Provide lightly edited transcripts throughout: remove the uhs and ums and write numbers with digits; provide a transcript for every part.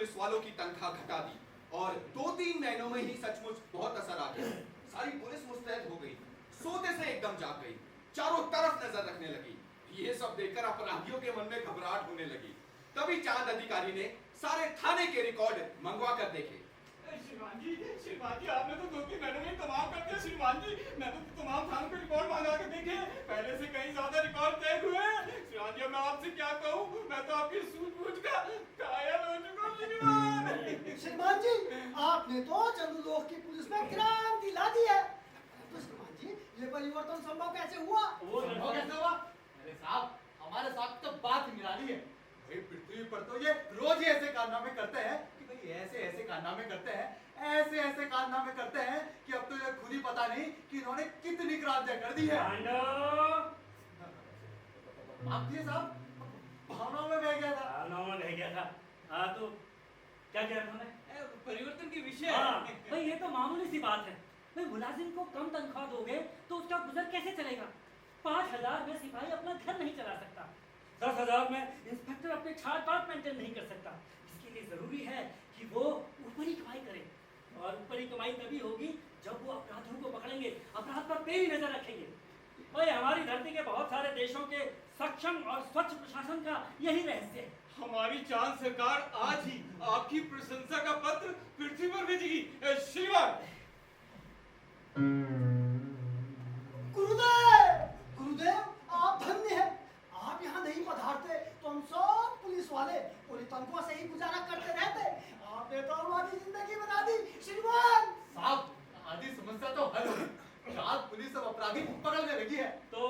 Police वालों की तनख्वाह घटा दी और 2-3 महीनों में ही सचमुच बहुत असर आ गया। सारी पुलिस मुस्तैद हो गई, सोते से एकदम जाग गई, चारों तरफ नजर रखने लगी। ये सब देखकर अपराधियों के मन में घबराहट होने लगी। तभी चांद अधिकारी ने सारे थाने के रिकॉर्ड मंगवा कर देखे। श्रीमान जी आपने तो 2-3 महीनों में तमाम कर दिया। श्रीमान जी मैं तो तमाम थानों के रिकॉर्ड मंगा के देखे, पहले से कहीं ज्यादा रिकॉर्ड तय हुए हैं। श्रीमान जी मैं आपसे क्या कहूँ, मैं तो आपकी सूझबूझ का कायल हो चुका हूँ। श्रीमान श्रीमान जी आपने तो चंद्रलोक की पुलिस में क्रांति ला दी है। तो श्रीमान जी ये परिवर्तन संभव कैसे हुआ? वो संभव कैसे हुआ? अरे साहब हमारे साथ तो बात ही निराली है। भाई पृथ्वी पर तो ये रोज ही ऐसे कारनामे करते हैं कि भाई ऐसे कारनामे करते हैं, ऐसे कारनामे करते हैं कि अब तो ये खुद ही पता नहीं कि इन्होंने कितनी क्रांतियां कर दी है। आप दिए साहब भावनाओं में बह गया था। भावनाओं में बह गया था। हाँ तो क्या कह रहा मैं? परिवर्तन के विषय। हाँ भाई ये तो मामूली सी बात है। भाई मुलाजिम को कम तनख्वाह दोगे तो उसका गुजर कैसे चलेगा? 5,000 में सिपाही अपना घर नहीं चला सकता, 10,000 में इंस्पेक्टर अपने छाट पाट मेंटेन नहीं कर सकता। इसके लिए जरूरी है कि वो ऊपरी कमाई करे, और ऊपरी कमाई तभी होगी जब वो अपराधियों को पकड़ेंगे, अपराध पर पैनी नजर रखेंगे। भाई हमारी धरती के बहुत सारे देशों के सक्षम और स्वच्छ प्रशासन का यही रहस्य है। हमारी चांद सरकार आज ही आपकी प्रशंसा का पत्र पृथ्वी पर भेजेगी। श्रीमान गुरुदेव आप धन्य हैं। आप यहाँ नहीं पधारते तो हम सब पुलिस वाले पूरी तनख्वाह से ही गुजारा करते रहते। आपने तो हमारी जिंदगी बना दी श्रीमान। साहब आधी समस्या तो हल हुई, रात पुलिस सब अपराधी पकड़ने लगी है। तो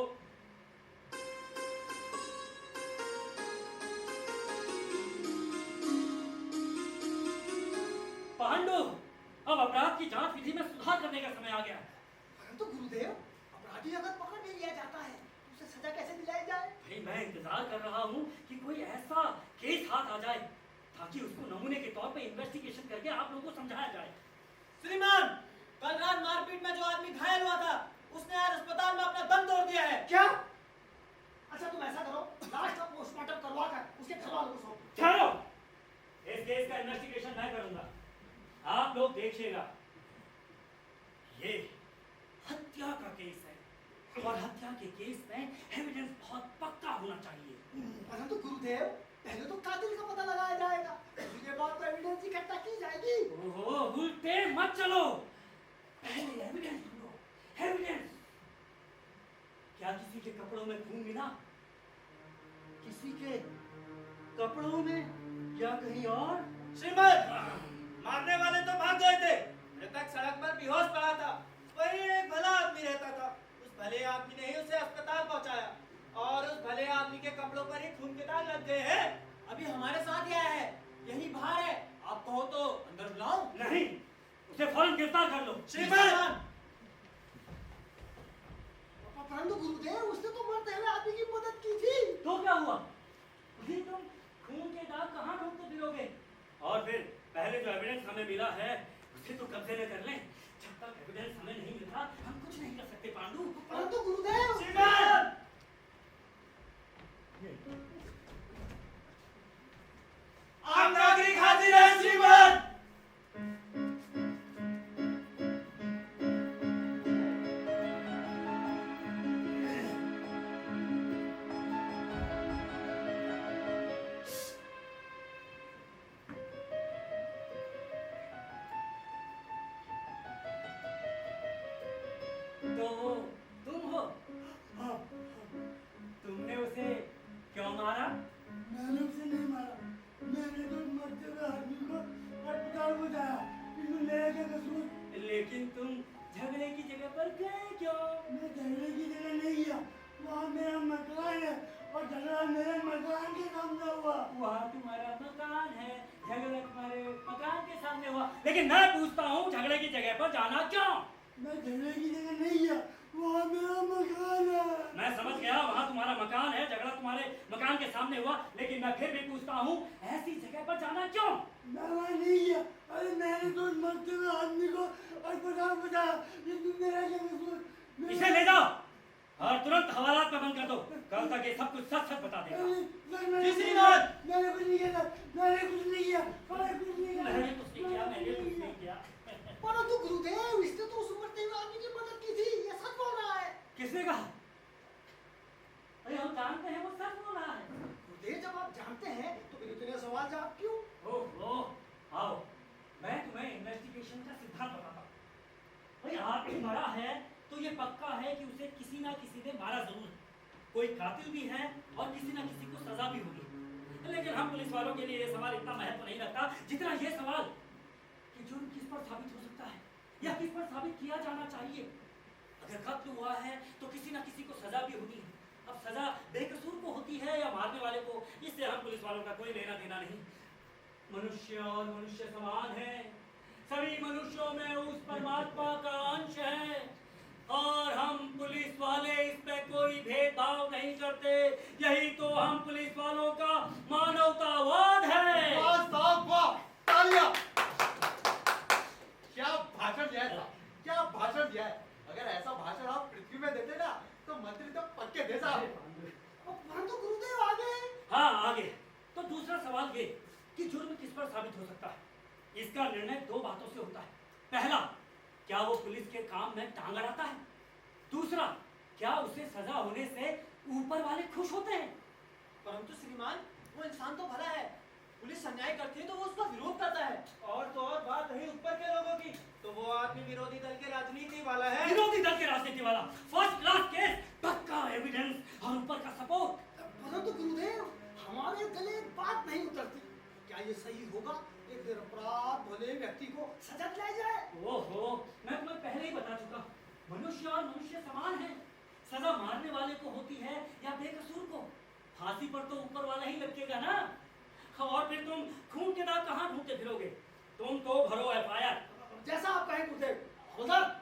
पांडु अब अपराध की जांच विधि में सुधार करने का समय आ गया है। परंतु गुरुदेव अपराधी अगर पकड़ नहीं लिया जाता है तो उसे सजा कैसे दिलाई जाए? भाई मैं इंतजार कर रहा हूँ कि कोई ऐसा केस हाथ आ जाए ताकि उसको नमूने के तौर पे इन्वेस्टिगेशन करके आप लोगों को समझाया जाए। श्रीमान कल रात मारपीट में जो आदमी घायल हुआ था उसने आज अस्पताल में अपना दम तोड़ दिया है। क्या? अच्छा तुम ऐसा करो लाश का पोस्टमार्टम करवा कर उसके घर वालों को सौंपो। चलो इस केस का इन्वेस्टिगेशन मैं करूंगा, आप लोग देखिएगा। ये हत्या का केस है और हत्या के केस में एविडेंस बहुत पक्का होना चाहिए। परंतु गुरुदेव पहले तो कातिल का पता लगाया जाएगा, उसके बाद तो एविडेंस इकट्ठा की जाएगी। ओहो उल्टे मत चलो, पहले एविडेंस ढूंढो। एविडेंस क्या किसी के कपड़ों में खून मिला? किसी के कपड़ों में या कहीं और? श्रीमान मारने वाले तो भाग गए थे, मृतक सड़क पर बेहोश पड़ा था। वही एक भला आदमी रहता था, उस भले आदमी ने ही उसे अस्पताल पहुंचाया और उस भले आदमी के कपड़ों पर ही खून के दाग लग गए हैं। अभी हमारे साथ ही आया है, यही बाहर है, आप कहो तो अंदर बुलाऊं? नहीं, उसे फौरन गिरफ्तार कर लो। श्रीमान परंतु गुरुदेव उसने तो मरते हुए आदमी की मदद की थी। तो क्या हुआ? उसी तुम खून के दाग कहाँ ढूंढते फिरोगे? और फिर पहले जो एविडेंस हमें मिला है उसे तो कब्जे में कर लें। जब तक एविडेंस हमें नहीं मिलता हम कुछ नहीं कर सकते पांडु। परंतु गुरुदेव श्रीमान आप नागरिक हाजिर हैं। श्रीमान तो वो तुम हो? तुमने उसे क्यों मारा? मैंने उसे नहीं मारा, मैंने तो मरते हुए आदमी को अस्पताल पहुंचाया। इसमें मेरा क्या कसूर? लेकिन तुम झगड़े की जगह पर गए क्यों? मैं झगड़े की जगह नहीं गया, वहाँ मेरा मकान है और झगड़ा मेरे मकान के सामने हुआ। वहाँ तुम्हारा मकान है, झगड़ा तुम्हारे मकान के सामने हुआ। लेकिन मैं पूछता हूँ झगड़े की जगह पर जाना क्यों? मैं झगड़े की जगह नहीं गया, वहाँ मेरा मकान है। मैं समझ गया वहाँ तुम्हारा मकान है, झगड़ा तुम्हारे मकान के सामने हुआ। लेकिन मैं फिर भी पूछता हूँ ऐसी जगह पर जाना क्यों? मैं वहाँ नहीं गया। अरे मैंने तो मरते हुए आदमी को अस्पताल पहुंचाया, इसमें मेरा क्या कसूर? इसे ले जाओ और तुरंत हवालात पर बंद कर दो। कल तक ये सब कुछ सच सच बता देगा। मैंने कुछ नहीं किया, मैंने कुछ नहीं किया, मैंने कुछ नहीं किया। सवाल जवाब क्यों? ओहो, आओ मैं तुम्हें इन्वेस्टिगेशन का सिद्धांत बताता हूँ। भाई आदमी मरा है तो ये पक्का है कि उसे किसी ना किसी ने मारा जरूर है। कोई कातिल भी है और किसी ना किसी को सजा भी होगी। लेकिन हम पुलिस वालों के लिए ये सवाल इतना महत्व नहीं रखता जितना ये सवाल कि जुर्म किस पर साबित हो सकता है या किस पर साबित किया जाना चाहिए। अगर कत्ल हुआ है तो किसी ना किसी को सजा भी होनी है। अब सजा बेकसूर को होती है या मारने वाले को, इससे हम पुलिस वालों का कोई लेना देना नहीं। मनुष्य और मनुष्य समान है, सभी मनुष्यों में उस परमात्मा का अंश है और हम पुलिस वाले इसमें कोई भेदभाव नहीं करते। यही तो हम पुलिस वालों का मानवतावाद है। वाह साहब वाह, तालियां। क्या भाषण दिया है साहब, क्या भाषण दिया है। अगर ऐसा भाषण आप पृथ्वी में देते ना तो मंत्री तो पक्के थे साहब। परंतु गुरुदेव आगे। हाँ आगे तो दूसरा सवाल ये कि जुर्म किस पर साबित हो सकता है। इसका निर्णय दो बातों से होता है। पहला, क्या वो पुलिस के काम में टांग अड़ाता है। दूसरा, क्या उसे सजा होने से ऊपर वाले खुश होते हैं। परंतु श्रीमान, वो इंसान तो भला है। पुलिस अन्याय करती है तो वो उसका विरोध करता है। और तो और बात रही ऊपर के लोगों की, तो वो आदमी विरोधी दल के राजनीति वाला है। विरोधी दल के राजनीति वाला, फर्स्ट क्लास केस, पक्का एविडेंस और ऊपर का सपोर्ट। परंतु गुरुदेव, हमारे गले एक बात नहीं उतरती। क्या ये सही होगा एक निरपराध भले व्यक्ति को सजा दिलाई जाए? ओहो, मैं तुम्हें पहले ही बता चुका, मनुष्य और मनुष्य समान है। सजा मारने वाले को होती है या बेकसूर को। फांसी पर तो ऊपर वाला ही लटकेगा ना। और फिर तुम खून के दाग कहाँ ढूंढते फिरोगे। तुम तो भरो एफआईआर। जैसा आप कहें गुरुदेव। हवलदार,